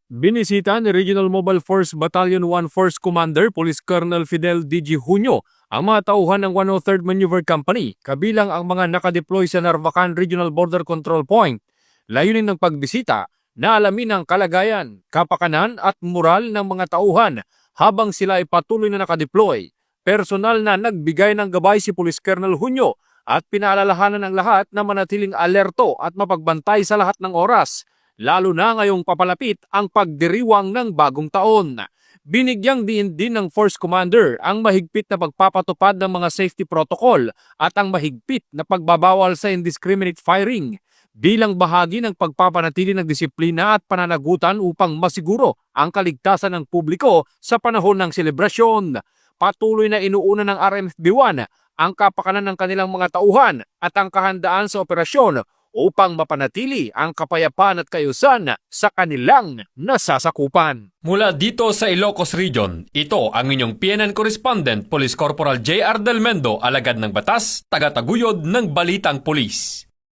Binisita ni Regional Mobile Force Battalion 1 Force Commander Police Colonel Fidel D.G. Junio ang mga tauhan ng 103rd Maneuver Company kabilang ang mga nakadeploy sa Narvacan Regional Border Control Point. Layunin ng pagbisita na alamin ang kalagayan, kapakanan at moral ng mga tauhan habang sila ay patuloy na nakadeploy. Personal na nagbigay ng gabay si Police Colonel Junio at pinaalalahanan ng lahat na manatiling alerto at mapagbantay sa lahat ng oras, lalo na ngayong papalapit ang pagdiriwang ng bagong taon. Binigyang diin din ng Force Commander ang mahigpit na pagpapatupad ng mga safety protocol at ang mahigpit na pagbabawal sa indiscriminate firing bilang bahagi ng pagpapanatili ng disiplina at pananagutan upang masiguro ang kaligtasan ng publiko sa panahon ng selebrasyon. Patuloy na inuuna ng RMFB-1 ang kapakanan ng kanilang mga tauhan at ang kahandaan sa operasyon upang mapanatili ang kapayapaan at kaayusan sa kanilang nasasakupan. Mula dito sa Ilocos Region, ito ang inyong PNN Correspondent, Police Corporal J.R. Del Mendo, alagad ng batas, tagataguyod ng Balitang Pulis.